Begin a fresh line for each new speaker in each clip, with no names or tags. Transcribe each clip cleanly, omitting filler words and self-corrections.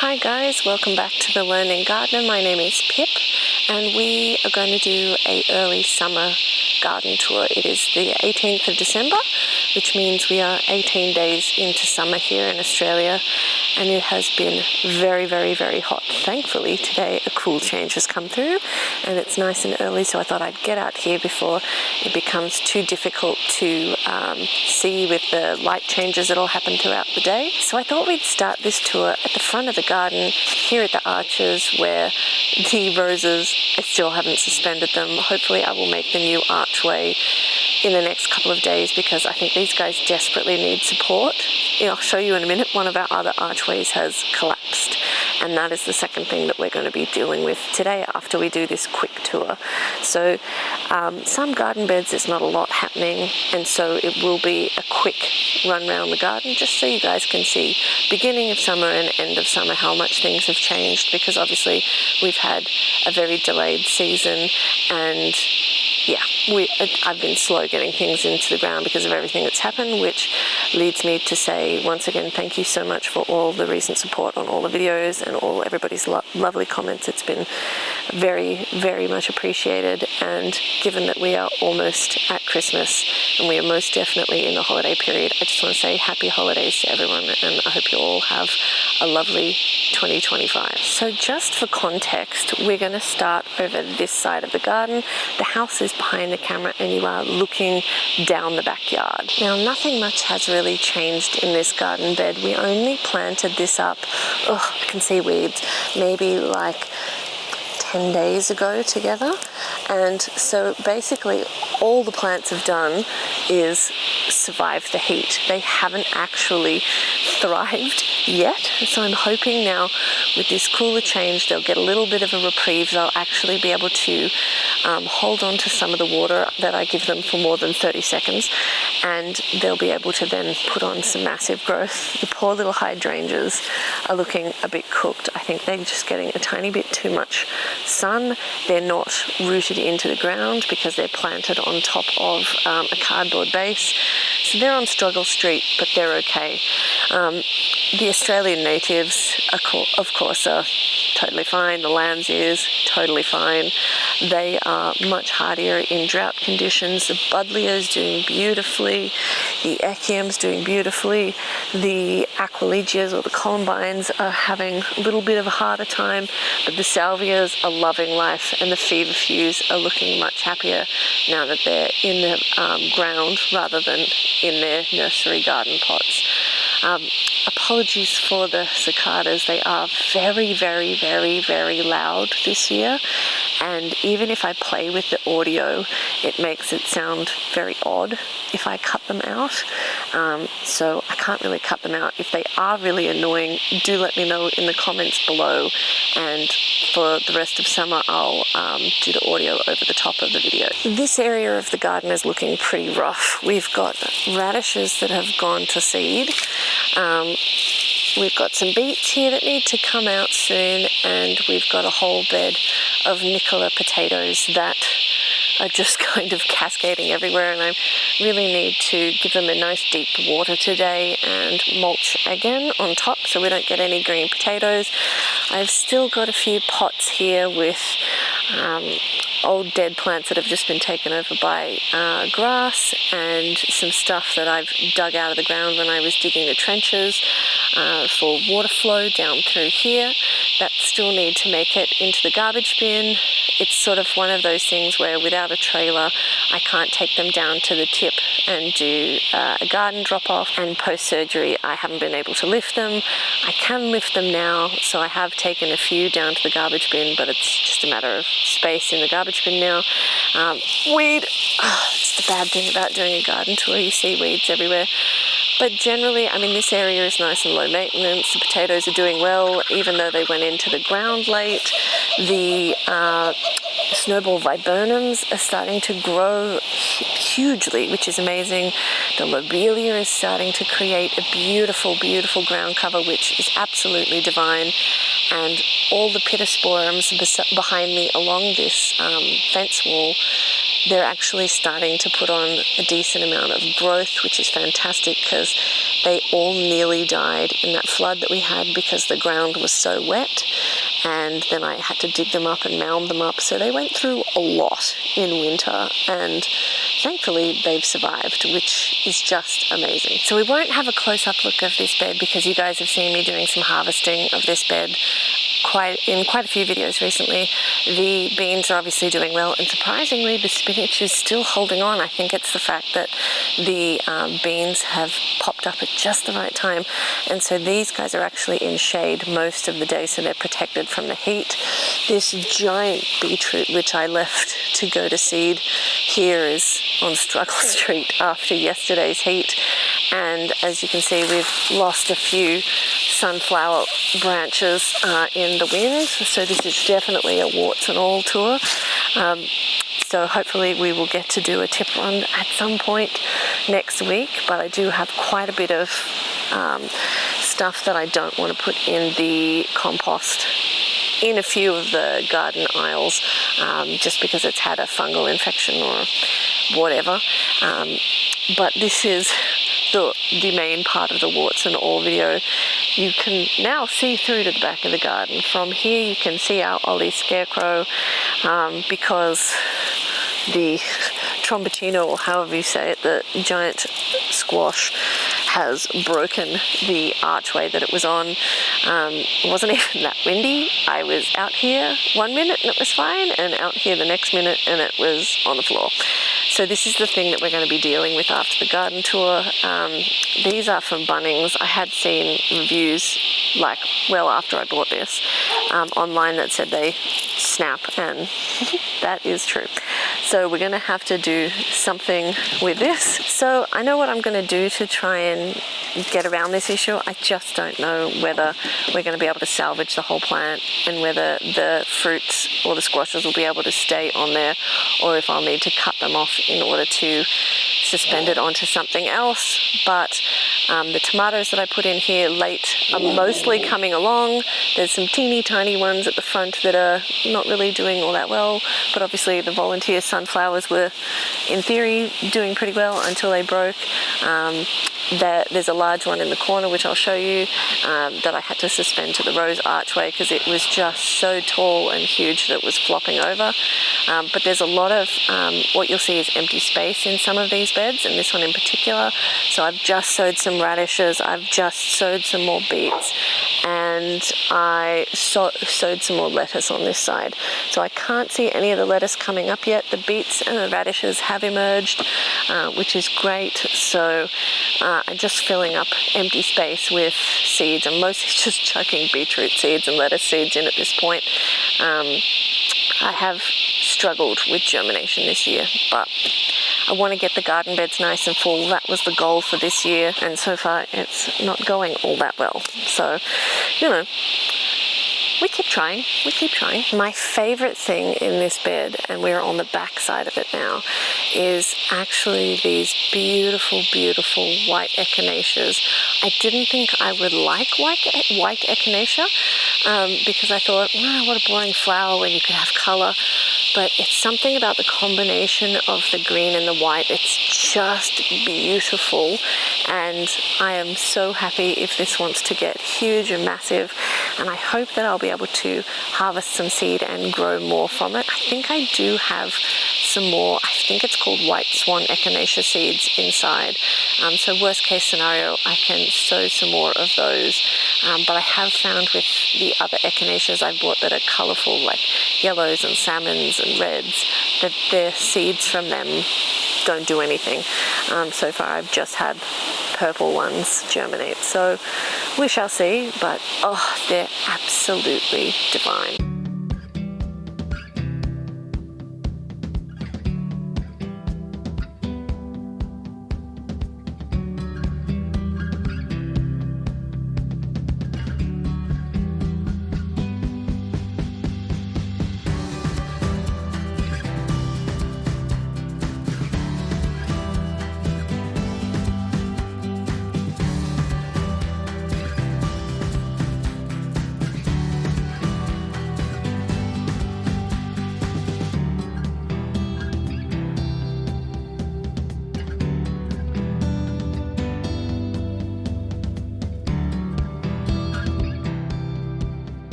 Hi guys, welcome back to The Learning Gardener. My name is Pip and we are going to do an early summer garden tour. It is the 18th of December, which means we are 18 days into summer here in Australia, and it has been very, very, very hot. Thankfully today a cool change has come through and it's nice and early, so I thought I'd get out here before it becomes too difficult to see with the light changes that'll happen throughout the day. So I thought we'd start this tour at the front of the garden here at the arches where the roses, I still haven't suspended them. Hopefully I will make the new archway in the next couple of days because I think these guys desperately need support. I'll show you in a minute. One of our other archways has collapsed, and that is the second thing that we're going to be dealing with today after we do this quick tour. So some garden beds there's not a lot happening, and so it will be a quick run around the garden just so you guys can see beginning of summer and end of summer how much things have changed, because obviously we've had a very delayed season, and yeah, I've been slow getting things into the ground because of everything that's happened, which leads me to say once again thank you so much for all the recent support on all the videos and all everybody's lovely comments. It's been very, very much appreciated, and given that we are almost at Christmas and we are most definitely in the holiday period, I just want to say happy holidays to everyone, and I hope you all have a lovely 2025. So just for context, we're going to start over this side of the garden. The house is behind the camera and you are looking down the backyard. Now nothing much has really changed in this garden bed. We only planted this up, I can see weeds, maybe like 10 days ago together, and so basically all the plants have done is survive the heat. They haven't actually thrived yet, so I'm hoping now with this cooler change they'll get a little bit of a reprieve. They'll actually be able to hold on to some of the water that I give them for more than 30 seconds, and they'll be able to then put on some massive growth. The poor little hydrangeas are looking a bit cooked. I think they're just getting a tiny bit too much sun. They're not rooted into the ground because they're planted on top of a cardboard base, so they're on struggle street, but they're okay. The Australian natives of course are totally fine. The lamb's ears, totally fine. They are much hardier in drought conditions. The Dahlia is doing beautifully. The Echinacea doing beautifully. The aqualegias or the columbines are having a little bit of a harder time, but the salvias are loving life, and the feverfews are looking much happier now that they're in the ground rather than in their nursery garden pots. Apologies for the cicadas. They are very, very, very, very loud this year, and even if I play with the audio it makes it sound very odd if I cut them out, so I can't really cut them out. If they are really annoying, do let me know in the comments below, and for the rest of summer I'll do the audio over the top of the video. This area of the garden is looking pretty rough. We've got radishes that have gone to seed. We've got some beets here that need to come out soon, and we've got a whole bed of Nicola potatoes that are just kind of cascading everywhere, and I really need to give them a nice deep water today and mulch again on top so we don't get any green potatoes. I've still got a few pots here with old dead plants that have just been taken over by grass, and some stuff that I've dug out of the ground when I was digging the trenches for water flow down through here that still need to make it into the garbage bin. It's sort of one of those things where without a trailer I can't take them down to the tip and do a garden drop-off, and post-surgery I haven't been able to lift them. I can lift them now, so I have taken a few down to the garbage bin, but it's just a matter of space in the garbage bin now. Weed, it's the bad thing about doing a garden tour, you see weeds everywhere. But generally, I mean, this area is nice and low maintenance. The potatoes are doing well, even though they went into the ground late. The snowball viburnums are starting to grow hugely, which is amazing. The lobelia is starting to create a beautiful, beautiful ground cover, which is absolutely divine. And all the pittosporums behind me along this fence wall they're actually starting to put on a decent amount of growth, which is fantastic because they all nearly died in that flood that we had because the ground was so wet, and then I had to dig them up and mound them up. So they went through a lot in winter, and thankfully they've survived, which is just amazing. So we won't have a close-up look of this bed because you guys have seen me doing some harvesting of this bed in quite a few videos recently. The beans are obviously doing well, and surprisingly the spinach is still holding on. I think it's the fact that the beans have popped up at just the right time, and so these guys are actually in shade most of the day, so they're protected from the heat. This giant beetroot, which I left to go to seed, here is on Struggle Street after yesterday's heat, and as you can see we've lost a few sunflower branches in the wind, so this is definitely a warts and all tour. So hopefully we will get to do a tip run at some point next week, but I do have quite a bit of stuff that I don't want to put in the compost in a few of the garden aisles, just because it's had a fungal infection or whatever. But this is the main part of the warts and all video. You can now see through to the back of the garden. From here you can see our Ollie scarecrow, because the trombitino, or however you say it, the giant squash, has broken the archway that it was on. It wasn't even that windy. I was out here one minute and it was fine, and out here the next minute and it was on the floor. So this is the thing that we're going to be dealing with after the garden tour. These are from Bunnings. I had seen reviews like well after I bought this online that said they snap, and that is true. So we're going to have to do something with this. So I know what I'm going to do to try and get around this issue. I just don't know whether we're going to be able to salvage the whole plant and whether the fruits or the squashes will be able to stay on there, or if I'll need to cut them off in order to suspend it onto something else. But the tomatoes that I put in here late are mostly coming along. There's some teeny tiny ones at the front that are not really doing all that well, but obviously the volunteer sunflowers were in theory doing pretty well until they broke. There's a large one in the corner which I'll show you that I had to suspend to the rose archway because it was just so tall and huge that it was flopping over. But there's a lot of what you'll see is empty space in some of these beds, and this one in particular. So I've just sowed some radishes, I've just sowed some more beets, and I sowed some more lettuce on this side. So I can't see any of the lettuce coming up yet. The beets and the radishes have emerged, which is great. So I'm just filling up empty space with seeds. I'm mostly just chucking beetroot seeds and lettuce seeds in at this point. I have struggled with germination this year, but I want to get the garden beds nice and full. That was the goal for this year, and so far it's not going all that well. So, you know, we keep trying. My favorite thing in this bed, and we're on the back side of it now, is actually these beautiful, beautiful white echinaceas. I didn't think I would like white echinacea because I thought, wow, what a boring flower when you could have color. But it's something about the combination of the green and the white. It's just beautiful, and I am so happy if this wants to get huge and massive, and I hope that I'll be able to harvest some seed and grow more from it. I think I do have some more, I think it's called white swan echinacea seeds inside. So worst case scenario, I can sow some more of those. But I have found with the other echinaceas I bought that are colourful, like yellows and salmons and reds, that the seeds from them don't do anything. So far I've just had purple ones germinate. So we shall see, but oh, they're absolutely divine.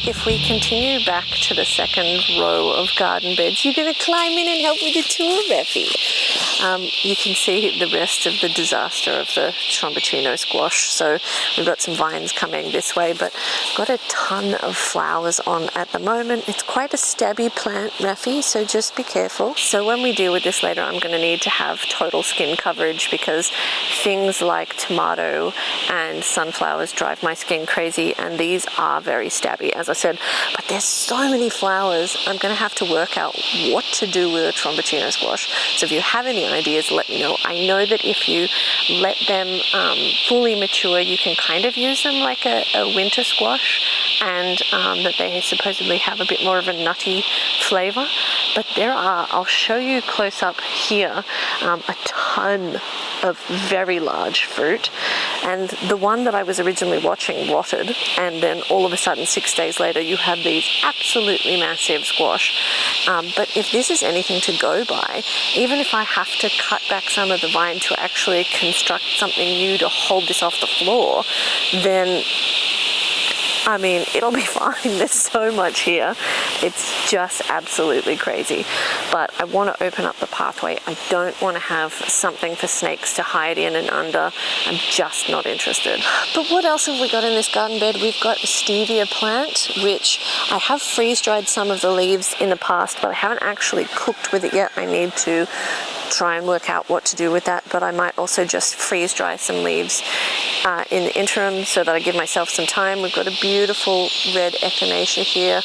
if we continue back to the second row of garden beds, you're going to climb in and help with the tour, Reffy. You can see the rest of the disaster of the Tromboncino squash. So we've got some vines coming this way, but got a ton of flowers on at the moment. It's quite a stabby plant, Reffy, so just be careful. So when we deal with this later, I'm going to need to have total skin coverage because things like tomato and sunflowers drive my skin crazy, and these are very stabby, as I said. But there's so many flowers, I'm going to have to work out what to do with a Tromboncino squash. So if you have any ideas, let me know. I know that if you let them fully mature, you can kind of use them like a winter squash, and that they supposedly have a bit more of a nutty flavor. But there are, I'll show you close up here, a ton of very large fruit, and the one that I was originally watching rotted, and then all of a sudden 6 days later you have these absolutely massive squash. But if this is anything to go by, even if I have to cut back some of the vine to actually construct something new to hold this off the floor, then I mean, it'll be fine. There's so much here. It's just absolutely crazy. But I want to open up the pathway. I don't want to have something for snakes to hide in and under. I'm just not interested. But what else have we got in this garden bed? We've got a stevia plant, which I have freeze-dried some of the leaves in the past, but I haven't actually cooked with it yet. I need to try and work out what to do with that, but I might also just freeze dry some leaves in the interim so that I give myself some time. We've got a beautiful red Echinacea here,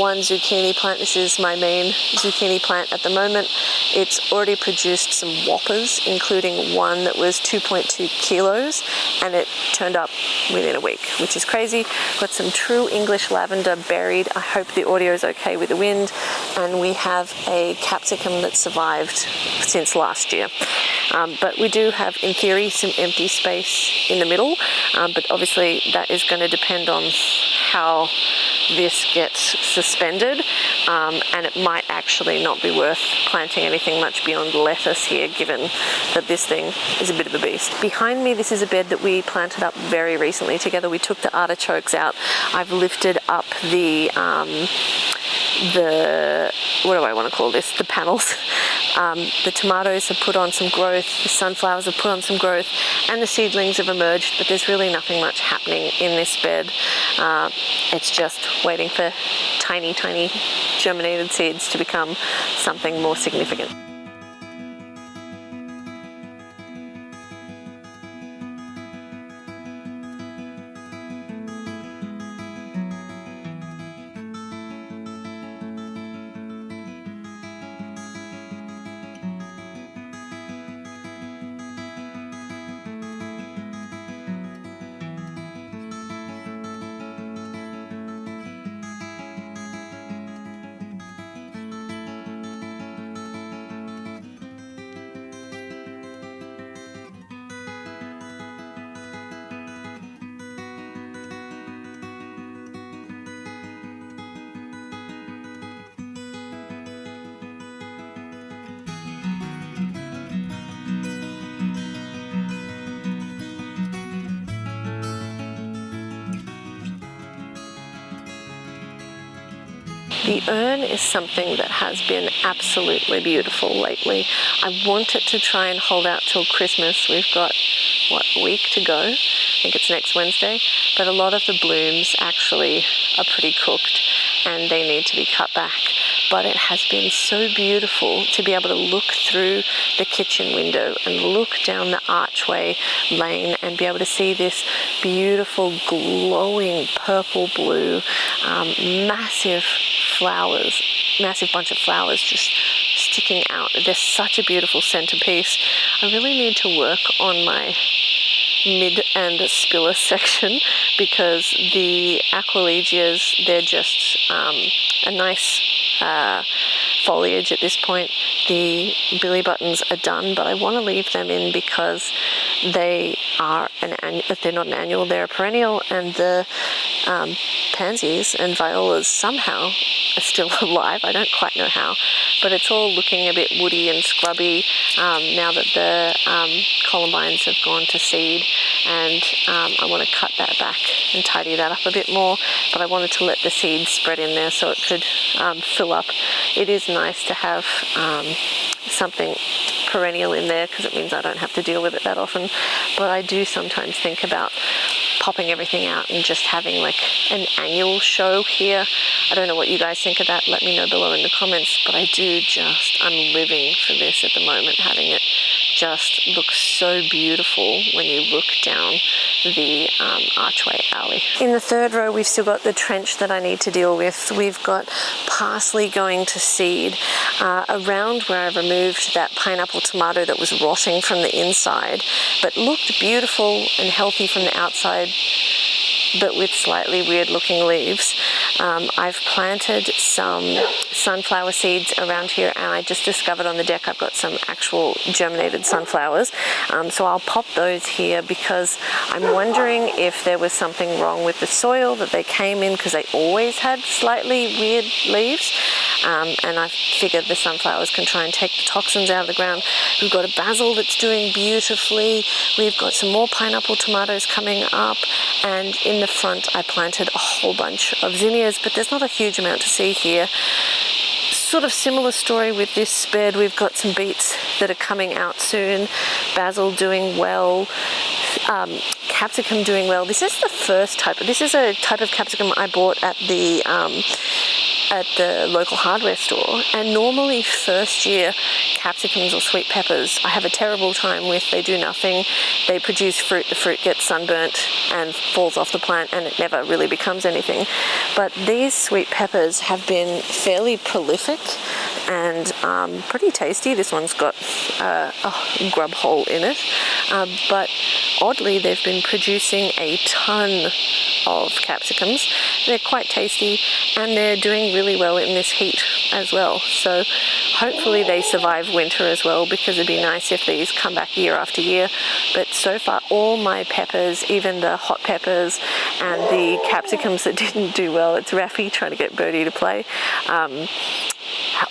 one zucchini plant. This is my main zucchini plant at the moment. It's already produced some whoppers, including one that was 2.2 kilos, and it turned up within a week, which is crazy. Got some true English lavender buried. I hope the audio is okay with the wind. And we have a capsicum that survived since last year. But we do have, in theory, some empty space in the middle, but obviously that is going to depend on how this gets suspended, and it might actually not be worth planting anything much beyond lettuce here, given that this thing is a bit of a beast. Behind me, this is a bed that we planted up very recently together. We took the artichokes out. I've lifted up the what do I want to call this? The panels. The tomatoes have put on some growth, the sunflowers have put on some growth, and the seedlings have emerged, but there's really nothing much happening in this bed. It's just waiting for tiny, tiny germinated seeds to become something more significant. The urn is something that has been absolutely beautiful lately. I wanted to try and hold out till Christmas. We've got, what, a week to go? I think it's next Wednesday. But a lot of the blooms actually are pretty cooked and they need to be cut back. But it has been so beautiful to be able to look through the kitchen window and look down the archway lane and be able to see this beautiful glowing purple blue, massive flowers, massive bunch of flowers just sticking out. They're such a beautiful centerpiece. I really need to work on my mid and spiller section because the Aquilegias, they're just a nice foliage at this point. The billy buttons are done, but I want to leave them in because they are they're not an annual, they're a perennial, and the pansies and violas somehow are still alive. I don't quite know how, but it's all looking a bit woody and scrubby now that the columbines have gone to seed, and I want to cut that back and tidy that up a bit more, but I wanted to let the seeds spread in there so it could fill up. It is nice to have something perennial in there because it means I don't have to deal with it that often, but I do sometimes think about popping everything out and just having like an annual show here. I don't know what you guys think of that. Let me know below in the comments, but I'm living for this at the moment, having it just looks so beautiful when you look down the archway alley. In the third row, we've still got the trench that I need to deal with. We've got parsley going to seed. Around where I removed that pineapple tomato that was rotting from the inside, but looked beautiful and healthy from the outside, but with slightly weird looking leaves. I've planted some sunflower seeds around here, and I just discovered on the deck I've got some actual germinated sunflowers. So I'll pop those here because I'm wondering if there was something wrong with the soil that they came in, because they always had slightly weird leaves. And I figured the sunflowers can try and take the toxins out of the ground. We've got a basil that's doing beautifully. We've got some more pineapple tomatoes coming up, and in the front I planted a whole bunch of zinnias, but there's not a huge amount to see here. Sort of similar story with this bed. We've got some beets that are coming out soon, basil doing well, capsicum doing well. This is a type of capsicum I bought at the local hardware store, and normally first year capsicums or sweet peppers I have a terrible time with. They do nothing, they produce fruit, the fruit gets sunburnt and falls off the plant, and it never really becomes anything. But these sweet peppers have been fairly prolific and pretty tasty. This one's got a grub hole in it, but oddly they've been producing a ton of capsicums. They're quite tasty and they're doing really well in this heat as well. So hopefully they survive winter as well, because it'd be nice if these come back year after year. But so far all my peppers, even the hot peppers and the capsicums that didn't do well, it's Raffy trying to get Birdie to play,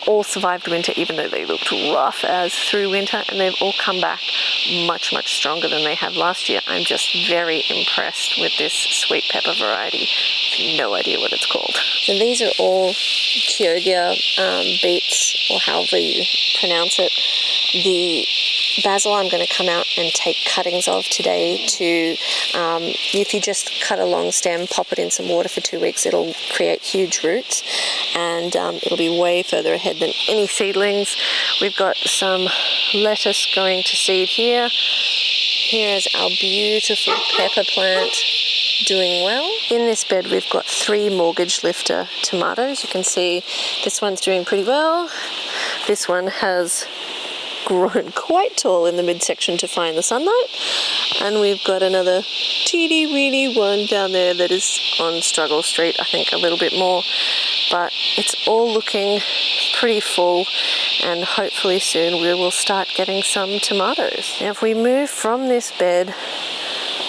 all survived winter, even though they looked rough as through winter, and they've all come back much stronger than they have last year. I'm just very impressed with this sweet pepper variety. I have no idea what it's called. So these are all Chioggia beets, or however you pronounce it. The basil I'm going to come out and take cuttings of today to, if you just cut a long stem, pop it in some water for 2 weeks, it'll create huge roots, and it'll be way further ahead than any seedlings. We've got some lettuce going to seed here. Here's our beautiful pepper plant doing well. In this bed we've got 3 mortgage lifter tomatoes. You can see this one's doing pretty well. This one has grown quite tall in the midsection to find the sunlight, and we've got another teeny weeny one down there that is on Struggle Street, I think a little bit more, but it's all looking pretty full, and hopefully soon we will start getting some tomatoes. Now if we move from this bed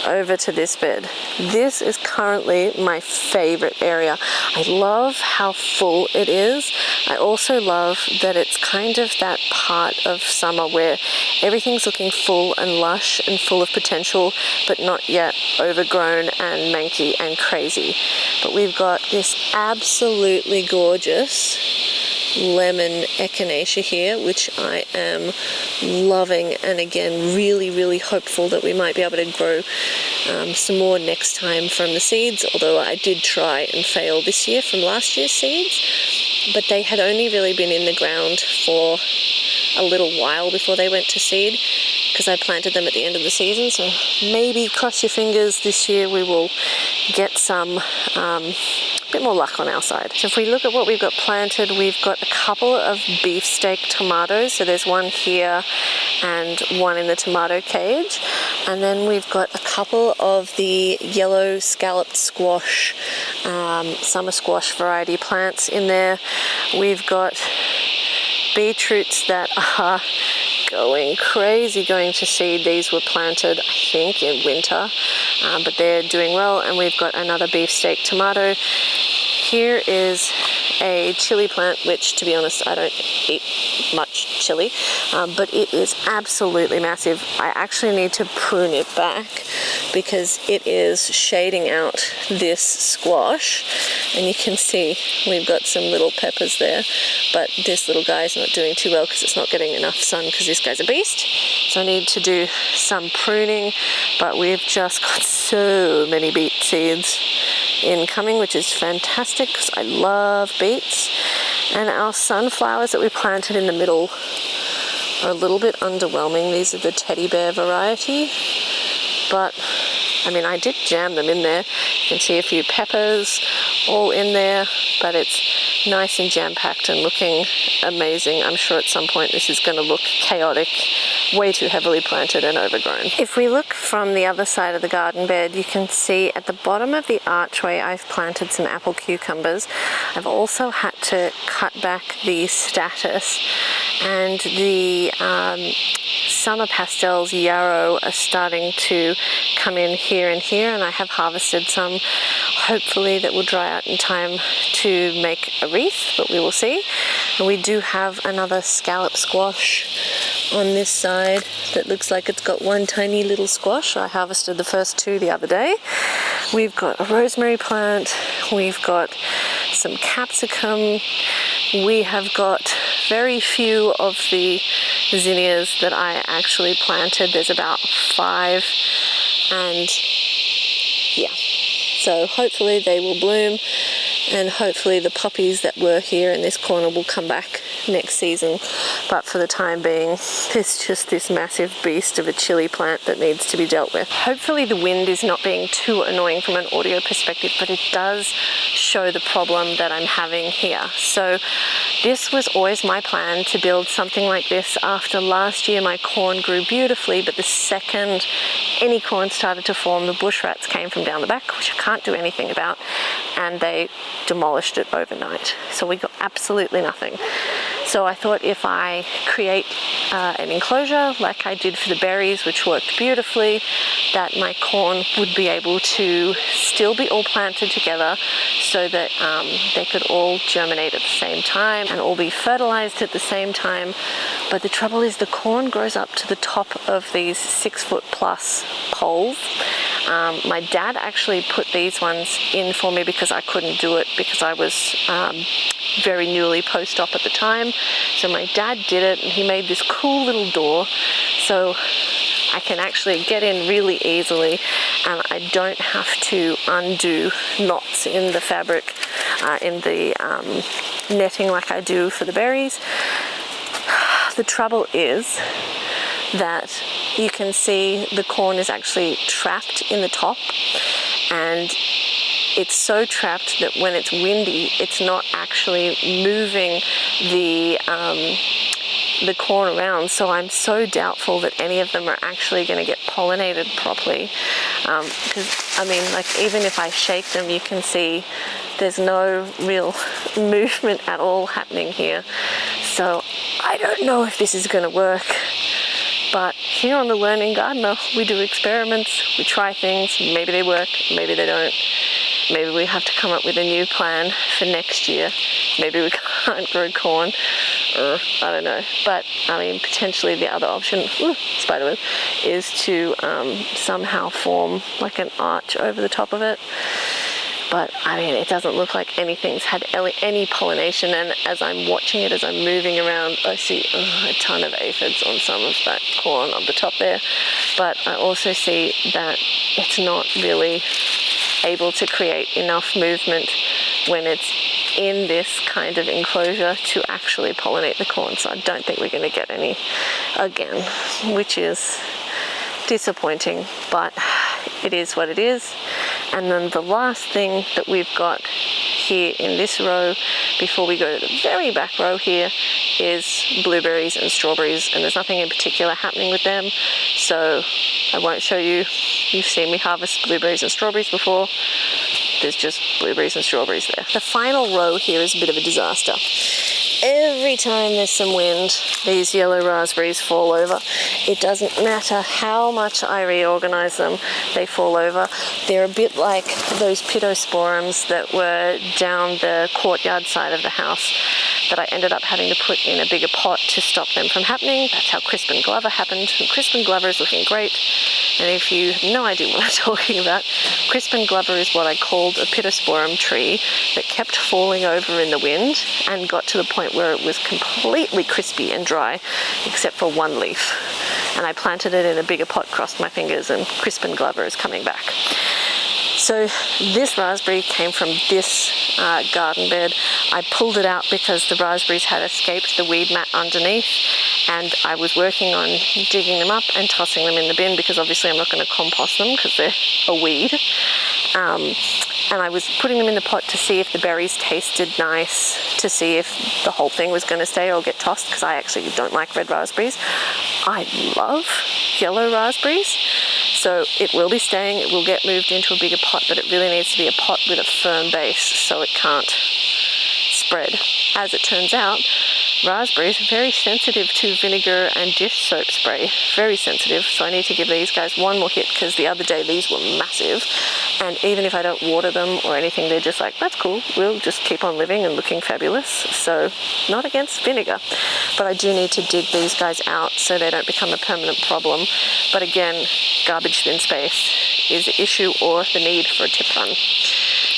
over to this bed, this is currently my favorite area. I love how full it is. I also love that it's kind of that part of summer where everything's looking full and lush and full of potential, but not yet overgrown and manky and crazy. But we've got this absolutely gorgeous lemon echinacea here, which I am loving, and again really hopeful that we might be able to grow some more next time from the seeds, although I did try and fail this year from last year's seeds, but they had only really been in the ground for a little while before they went to seed, because I planted them at the end of the season. So maybe cross your fingers, this year we will get some bit more luck on our side. So if we look at what we've got planted, we've got a couple of beefsteak tomatoes. So there's one here and one in the tomato cage, and then we've got a couple of the yellow scalloped squash, summer squash variety plants in there. We've got beetroots that are going crazy going to seed. These were planted, I think, in winter, but they're doing well. And we've got another beefsteak tomato. Here is a chili plant, which, to be honest, I don't eat much chili, but it is absolutely massive. I actually need to prune it back because it is shading out this squash, and you can see we've got some little peppers there, but this little guy's not doing too well because it's not getting enough sun because this guy's a beast. So I need to do some pruning, but we've just got so many beet seeds incoming, which is fantastic because I love beets. And our sunflowers that we planted in the middle are a little bit underwhelming. These are the teddy bear variety, but I mean, I did jam them in there. You can see a few peppers all in there, but it's nice and jam-packed and looking amazing. I'm sure at some point this is going to look chaotic, way too heavily planted and overgrown. If we look from the other side of the garden bed, you can see at the bottom of the archway I've planted some apple cucumbers. I've also had to cut back the statice, and the summer pastels yarrow are starting to come in here and here, and I have harvested some, hopefully that will dry out in time to make a wreath, but we will see. And we do have another scallop squash on this side that looks like it's got one tiny little squash. I harvested the first two the other day. We've got a rosemary plant, we've got some capsicum, we have got very few of the zinnias that I actually planted. There's about 5, and yeah, so hopefully they will bloom, and hopefully the poppies that were here in this corner will come back next season. But for the time being, there's just this massive beast of a chili plant that needs to be dealt with. Hopefully the wind is not being too annoying from an audio perspective, but it does show the problem that I'm having here. So this was always my plan, to build something like this. After last year my corn grew beautifully, but the second any corn started to form, the bush rats came from down the back, which I can't do anything about, and they demolished it overnight. So we got absolutely nothing. So I thought if I create an enclosure like I did for the berries, which worked beautifully, that my corn would be able to still be all planted together so that they could all germinate at the same time and all be fertilized at the same time. But the trouble is the corn grows up to the top of these 6-foot plus poles. My dad actually put these ones in for me because I couldn't do it because I was very newly post-op at the time. So my dad did it, and he made this cool little door so I can actually get in really easily, and I don't have to undo knots in the fabric, in the netting like I do for the berries. The trouble is that you can see the corn is actually trapped in the top, and it's so trapped that when it's windy, it's not actually moving the corn around. So I'm so doubtful that any of them are actually going to get pollinated properly. Because, I mean, like, even if I shake them, you can see there's no real movement at all happening here. So I don't know if this is going to work. But here on The Learning Gardener, we do experiments, we try things, maybe they work, maybe they don't. Maybe we have to come up with a new plan for next year. Maybe we can't grow corn, or I don't know. But I mean, potentially the other option, spiderweb, is to somehow form like an arch over the top of it. But I mean, it doesn't look like anything's had any pollination, and as I'm watching it, as I'm moving around, I see a ton of aphids on some of that corn on the top there. But I also see that it's not really able to create enough movement when it's in this kind of enclosure to actually pollinate the corn. So I don't think we're going to get any again, which is disappointing, but it is what it is. And then the last thing that we've got here in this row, before we go to the very back row here, is blueberries and strawberries, and there's nothing in particular happening with them, so I won't show you. You've seen me harvest blueberries and strawberries before. There's just blueberries and strawberries there. The final row here is a bit of a disaster. every time there's some wind, these yellow raspberries fall over. It doesn't matter how much I reorganize them, they fall over. They're a bit like those pittosporums that were down the courtyard side of the house that I ended up having to put in a bigger pot to stop them from happening. That's how Crispin Glover happened. And Crispin Glover is looking great. And if you have no idea what I'm talking about, Crispin Glover is what I called a pittosporum tree that kept falling over in the wind and got to the point where it was completely crispy and dry, except for one leaf. And I planted it in a bigger pot, crossed my fingers, and Crispin Glover is coming back. So this raspberry came from this garden bed. I pulled it out because the raspberries had escaped the weed mat underneath, and I was working on digging them up and tossing them in the bin because obviously I'm not going to compost them because they're a weed. And I was putting them in the pot to see if the berries tasted nice, to see if the whole thing was going to stay or get tossed, because I actually don't like red raspberries. I love yellow raspberries. So it will be staying, it will get moved into a bigger pot, but it really needs to be a pot with a firm base so it can't spread. As it turns out, raspberries are very sensitive to vinegar and dish soap spray. Very sensitive, so I need to give these guys one more hit because the other day these were massive. And even if I don't water them or anything, they're just like, that's cool, we'll just keep on living and looking fabulous. So not against vinegar. But I do need to dig these guys out so they don't become a permanent problem. But again, garbage bin space is the issue or the need for a tip run.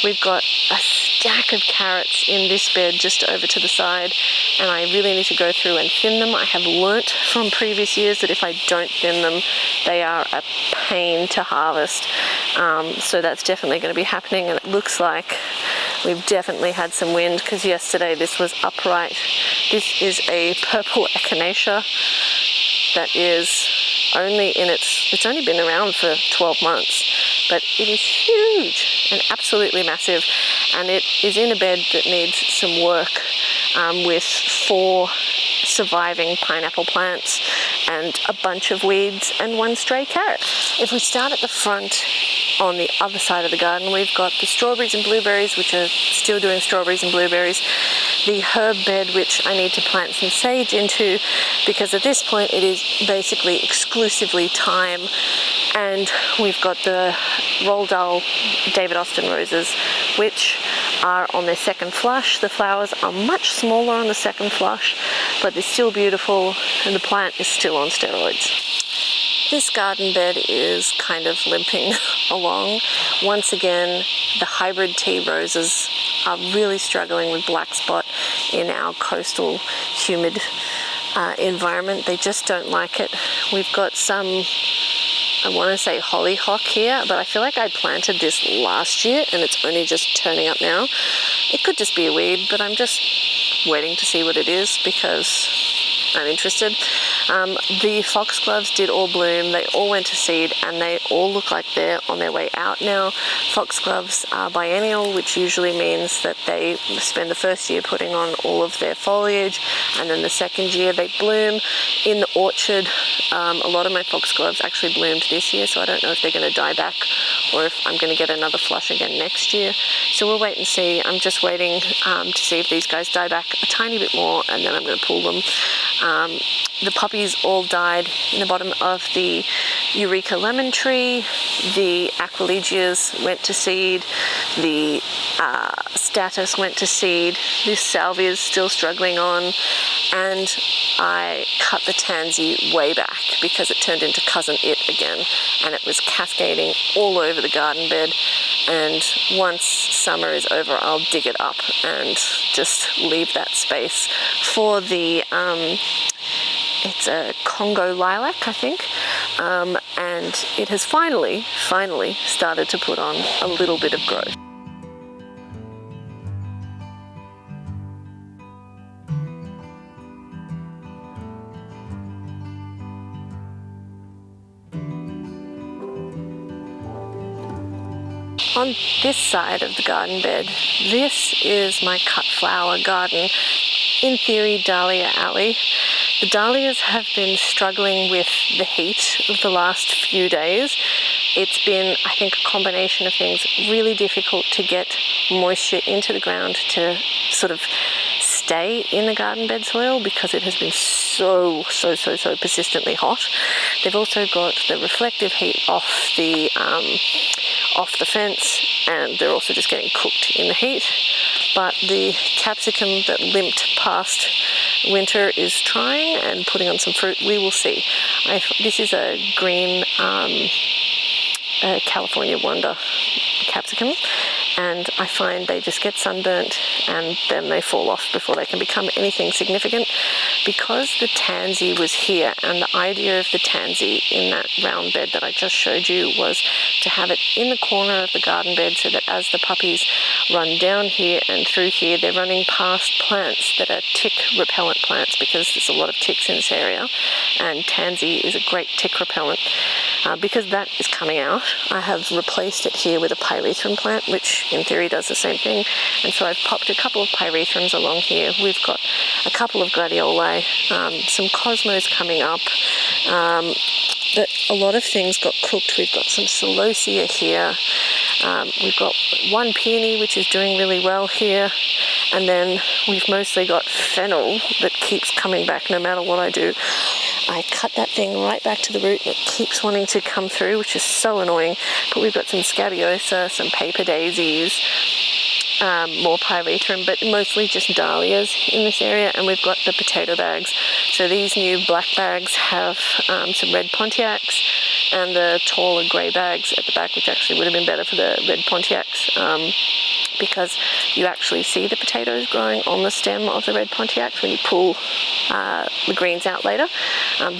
We've got a stack of carrots in this bed just over to the side, and I really need to go through and thin them. I have learnt from previous years that if I don't thin them, they are a pain to harvest. So that's definitely going to be happening, and it looks like we've definitely had some wind because yesterday this was upright. This is a purple Echinacea that is only in it's only been around for 12 months, but it is huge and absolutely massive, and it is in a bed that needs some work with 4 surviving pineapple plants and a bunch of weeds and 1 stray carrot. If we start at the front, on the other side of the garden, we've got the strawberries and blueberries, which are still doing strawberries and blueberries, the herb bed, which I need to plant some sage into because at this point it is basically exclusively thyme, and we've got the Roald Dahl David Austin roses, which are on their second flush. The flowers are much smaller on the second flush, but they're still beautiful, and the plant is still on steroids. This garden bed is kind of limping along. Once again, the hybrid tea roses are really struggling with black spot in our coastal humid environment. They just don't like it. We've got some, I want to say hollyhock here, but I feel like I planted this last year and it's only just turning up now. It could just be a weed, but I'm just waiting to see what it is because I'm interested. The foxgloves did all bloom, they all went to seed, and they all look like they're on their way out now. Foxgloves are biennial, which usually means that they spend the first year putting on all of their foliage, and then the second year they bloom. In the orchard, a lot of my foxgloves actually bloomed this year, so I don't know if they're going to die back or if I'm going to get another flush again next year. So we'll wait and see. I'm just waiting to see if these guys die back a tiny bit more, and then I'm going to pull them. The puppies all died in the bottom of the Eureka lemon tree. The Aquilegias went to seed. The Status went to seed. This Salvia is still struggling on. And I cut the tansy way back because it turned into Cousin It again, and it was cascading all over the garden bed. And once summer is over, I'll dig it up and just leave that space for the it's a Congo lilac, I think, and it has finally started to put on a little bit of growth. On this side of the garden bed, this is my cut flower garden. In theory, Dahlia alley. The dahlias have been struggling with the heat of the last few days. It's been, I think, a combination of things, really difficult to get moisture into the ground to sort of stay in the garden bed soil because it has been so persistently hot. They've also got the reflective heat off the fence, and they're also just getting cooked in the heat. But the capsicum that limped past winter is trying and putting on some fruit. We will see. This is a green California Wonder capsicum, and I find they just get sunburnt and then they fall off before they can become anything significant. Because the tansy was here, and the idea of the tansy in that round bed that I just showed you was to have it in the corner of the garden bed so that as the puppies run down here and through here, they're running past plants that are tick repellent plants, because there's a lot of ticks in this area, and tansy is a great tick repellent. Because that is coming out, I have replaced it here with a pyrethrum plant, which in theory does the same thing. And so I've popped a couple of pyrethrums along here. We've got a couple of gladioli, some cosmos coming up, but a lot of things got cooked. We've got some celosia here. We've got one peony, which is doing really well here. And then we've mostly got fennel that keeps coming back no matter what I do. I cut that thing right back to the root and it keeps wanting to come through, which is so annoying. But we've got some scabiosa, some paper daisies, more pyrethrum, but mostly just dahlias in this area. And we've got the potato bags. So these new black bags have some red Pontiacs, and the taller grey bags at the back, which actually would have been better for the red Pontiacs, because you actually see the potatoes growing on the stem of the red Pontiacs when you pull the greens out later.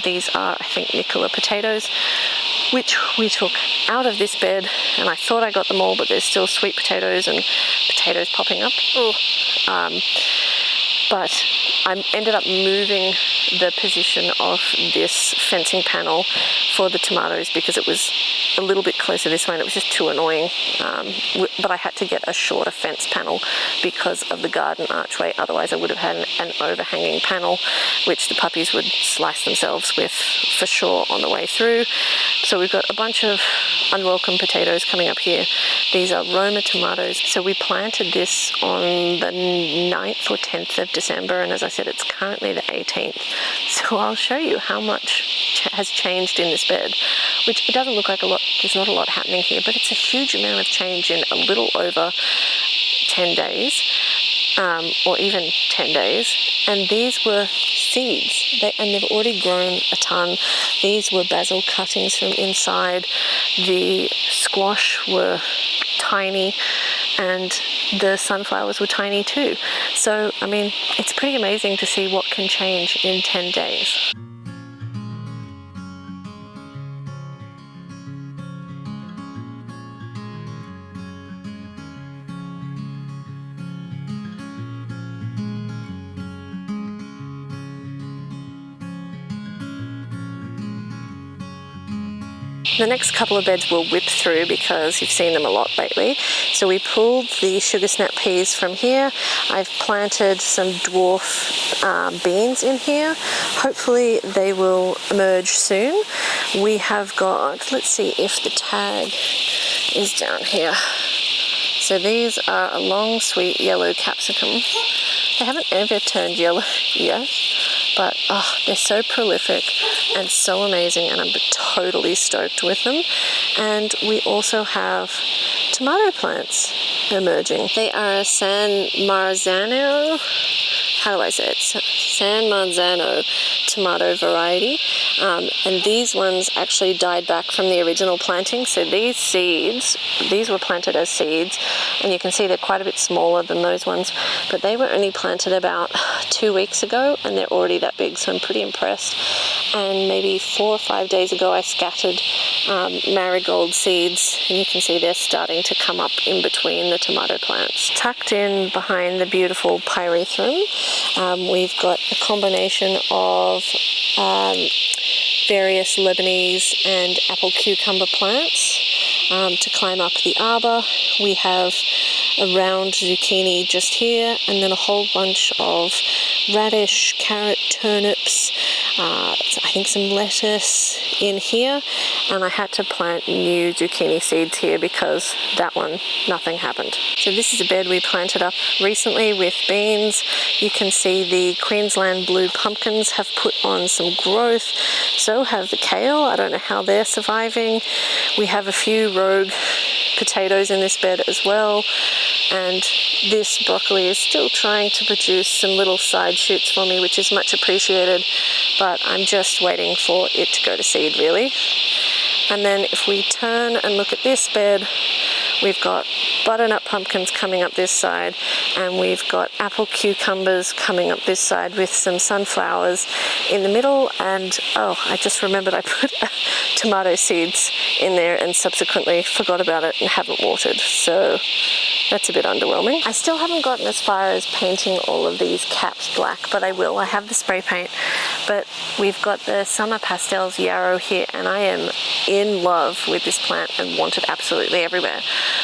These are, I think, Nicola potatoes, which we took out of this bed, and I thought I got them all, but there's still sweet potatoes and potatoes popping up. But I ended up moving the position of this fencing panel for the tomatoes because it was a little bit closer this way and it was just too annoying. But I had to get a shorter fence panel because of the garden archway. Otherwise I would have had an overhanging panel which the puppies would slice themselves with for sure on the way through. So we've got a bunch of unwelcome potatoes coming up here. These are Roma tomatoes. So we planted this on the 9th or 10th of December, and as I said, it's currently the 18th. So I'll show you how much has changed in this bed, which it doesn't look like a lot. There's not a lot happening here, but it's a huge amount of change in a little over 10 days, or even 10 days. And these were seeds, and they've already grown a ton. These were basil cuttings from inside. The squash were tiny, and the sunflowers were tiny too. So, I mean, it's pretty amazing to see what can change in 10 days. The next couple of beds we'll whip through because you've seen them a lot lately. So we pulled the sugar snap peas from here. I've planted some dwarf beans in here. Hopefully they will emerge soon. We have got, let's see if the tag is down here. So these are a long, sweet yellow capsicum. They haven't ever turned yellow yet, but they're so prolific and so amazing, and I'm totally stoked with them. And we also have tomato plants emerging. They are a San Marzano, how do I say it? San Marzano tomato variety. And these ones actually died back from the original planting. So these seeds, these were planted as seeds, and you can see they're quite a bit smaller than those ones, but they were only planted about 2 weeks ago and they're already that big, so I'm pretty impressed. And maybe 4 or 5 days ago I scattered marigold seeds, and you can see they're starting to come up in between the tomato plants. Tucked in behind the beautiful pyrethrum, we've got a combination of various Lebanese and apple cucumber plants to climb up the arbor. We have a round zucchini just here, and then a whole bunch of radish, carrot, turnips, I think some lettuce in here, and I had to plant new zucchini seeds here because that one, nothing happened. So this is a bed we planted up recently with beans. You can see the Queensland blue pumpkins have put on some growth. So have the kale. I don't know how they're surviving. We have a few rogue potatoes in this bed as well, and this broccoli is still trying to produce some little side shoots for me, which is much appreciated, but I'm just waiting for it to go to seed really. And then if we turn and look at this bed, we've got butternut pumpkins coming up this side, and we've got apple cucumbers coming up this side with some sunflowers in the middle. And oh, I just remembered I put tomato seeds in there and subsequently forgot about it and haven't watered, so that's a bit underwhelming. I still haven't gotten as far as painting all of these caps black, but I will. I have the spray paint, but we've got the Summer Pastels yarrow here, and I am in love with this plant and want it absolutely everywhere.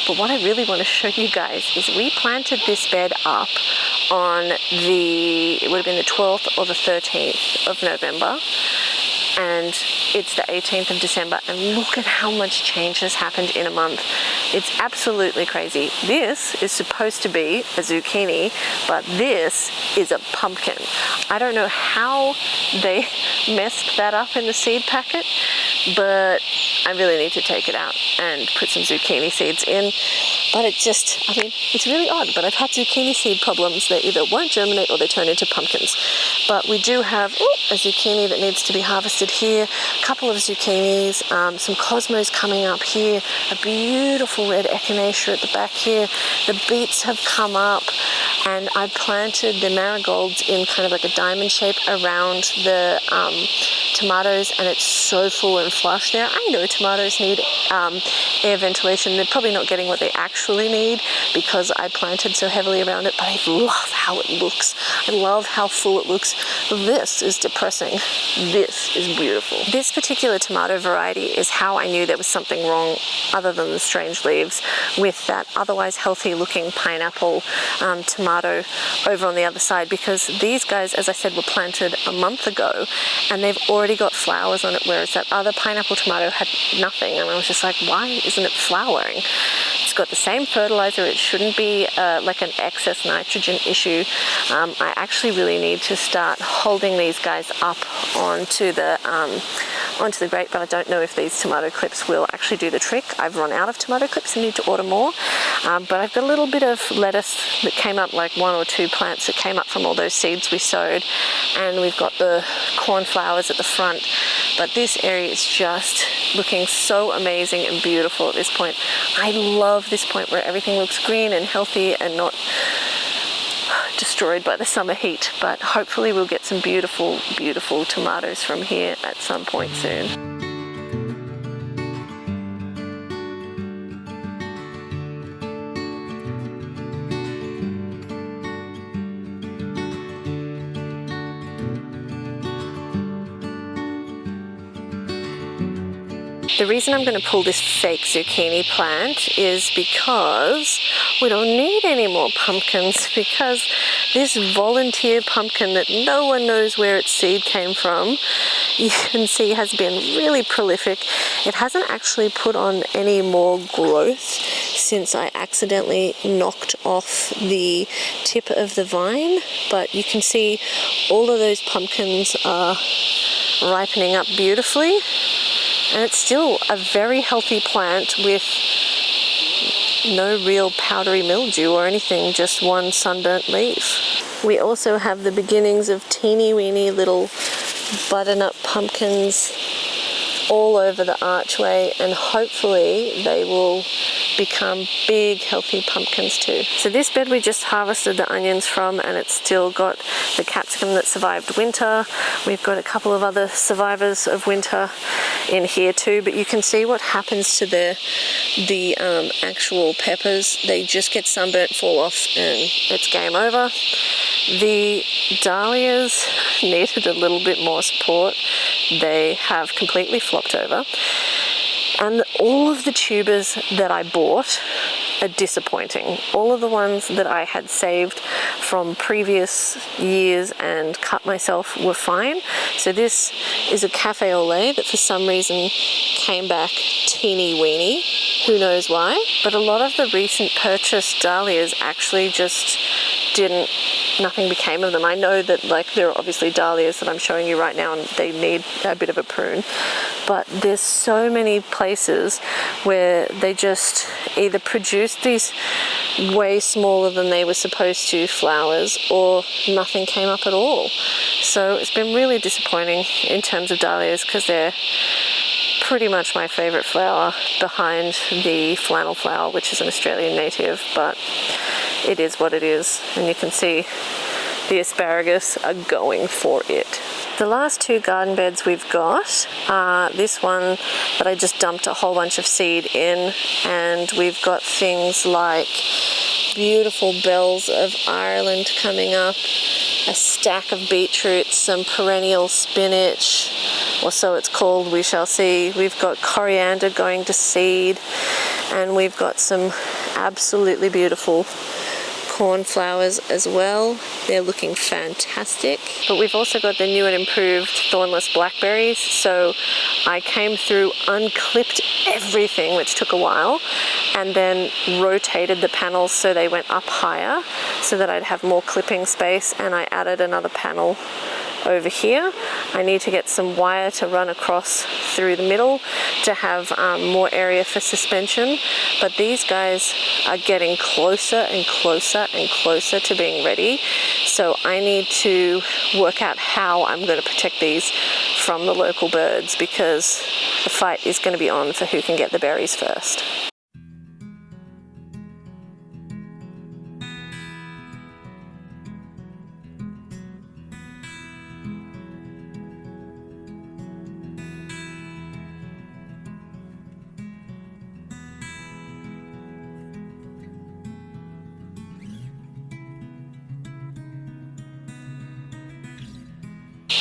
But what I really want to show you guys is we planted this bed up on it would have been the 12th or the 13th of November, and it's the 18th of December, and look at how much change has happened in a month. It's absolutely crazy. This is supposed to be a zucchini, but this is a pumpkin. I don't know how they messed that up in the seed packet, but I really need to take it out and put some zucchini seeds in. But it just, I mean, it's really odd, but I've had zucchini seed problems. They either won't germinate or they turn into pumpkins. But we do have a zucchini that needs to be harvested here, a couple of zucchinis, some cosmos coming up here, a beautiful red echinacea at the back here. The beets have come up, and I planted the marigolds in kind of like a diamond shape around the tomatoes, and it's so full and flush there. I know tomatoes need air ventilation. They're probably not getting what they actually need because I planted so heavily around it, but I love how it looks. I love how full it looks. This is depressing. This is beautiful. This particular tomato variety is how I knew there was something wrong, other than the strange leaves, with that otherwise healthy looking pineapple tomato over on the other side, because these guys, as I said, were planted a month ago and they've already got flowers on it, whereas that other pineapple tomato had nothing. And I was just like, why isn't it flowering? It's got the same fertilizer. It shouldn't be like an excess nitrogen issue. I actually really need to start holding these guys up onto the grate, but I don't know if these tomato clips will actually do the trick. I've run out of tomato clips and need to order more, but I've got a little bit of lettuce that came up, like 1 or 2 plants that came up from all those seeds we sowed, and we've got the cornflowers at the front. But this area is just looking so amazing and beautiful at this point. I love this point where everything looks green and healthy and not destroyed by the summer heat, but hopefully we'll get some beautiful, beautiful tomatoes from here at some point soon. The reason I'm going to pull this fake zucchini plant is because we don't need any more pumpkins, because this volunteer pumpkin that no one knows where its seed came from, you can see has been really prolific. It hasn't actually put on any more growth since I accidentally knocked off the tip of the vine, but you can see all of those pumpkins are ripening up beautifully. And it's still a very healthy plant with no real powdery mildew or anything, just one sunburnt leaf. We also have the beginnings of teeny weeny little butternut pumpkins all over the archway, and hopefully they will become big healthy pumpkins too. So this bed we just harvested the onions from, and it's still got the capsicum that survived winter. We've got a couple of other survivors of winter in here too, but you can see what happens to the actual peppers. They just get sunburnt, fall off, and it's game over. The dahlias needed a little bit more support. They have completely flopped over. And all of the tubers that I bought are disappointing. All of the ones that I had saved from previous years and cut myself were fine. So this is a cafe au lait that for some reason came back teeny weeny. Who knows why? But a lot of the recent purchased dahlias actually just nothing became of them. I know that like there are obviously dahlias that I'm showing you right now and they need a bit of a prune, but there's so many places where they just either produced these way smaller than they were supposed to flowers, or nothing came up at all. So it's been really disappointing in terms of dahlias, because they're pretty much my favorite flower behind the flannel flower, which is an Australian native, but it is what it is, and you can see the asparagus are going for it. The last two garden beds we've got are this one that I just dumped a whole bunch of seed in, and we've got things like beautiful bells of Ireland coming up, a stack of beetroots, some perennial spinach, or so it's called, we shall see. We've got coriander going to seed, and we've got some absolutely beautiful cornflowers as well. They're looking fantastic. But we've also got the new and improved thornless blackberries. So I came through, unclipped everything, which took a while, and then rotated the panels so they went up higher so that I'd have more clipping space, and I added another panel over here. I need to get some wire to run across through the middle to have more area for suspension, but these guys are getting closer and closer and closer to being ready, so I need to work out how I'm going to protect these from the local birds, because the fight is going to be on for who can get the berries first.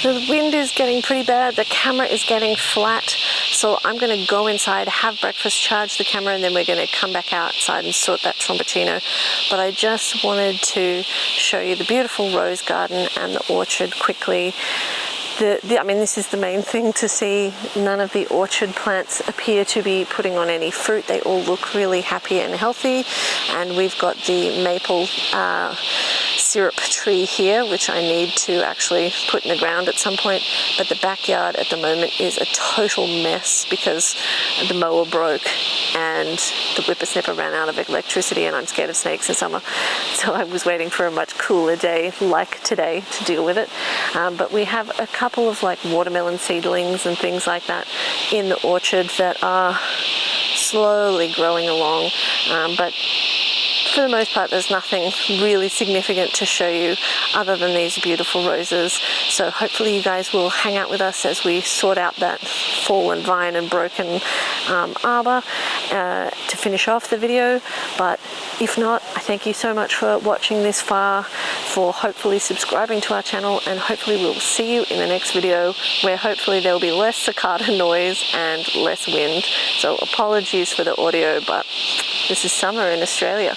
The wind is getting pretty bad, the camera is getting flat, so I'm going to go inside, have breakfast, charge the camera, and then we're going to come back outside and sort that tromboncino. But I just wanted to show you the beautiful rose garden and the orchard quickly. I mean, this is the main thing to see. None of the orchard plants appear to be putting on any fruit. They all look really happy and healthy. And we've got the maple syrup tree here, which I need to actually put in the ground at some point. But the backyard at the moment is a total mess because the mower broke and the whippersnapper ran out of electricity, and I'm scared of snakes in summer. So I was waiting for a much cooler day like today to deal with it. But we have a couple of like watermelon seedlings and things like that in the orchard that are slowly growing along, but for the most part there's nothing really significant to show you other than these beautiful roses. So hopefully you guys will hang out with us as we sort out that fallen vine and broken arbor to finish off the video. But if not, I thank you so much for watching this far, for hopefully subscribing to our channel, and hopefully we'll see you in the next video where hopefully there will be less cicada noise and less wind. So apologies for the audio, but this is summer in Australia.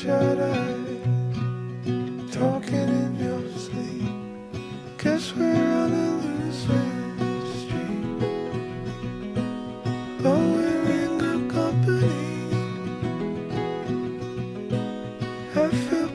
bloodshot eyes, talking in your sleep. Guess we're on a losing streak, but we're in good company. I feel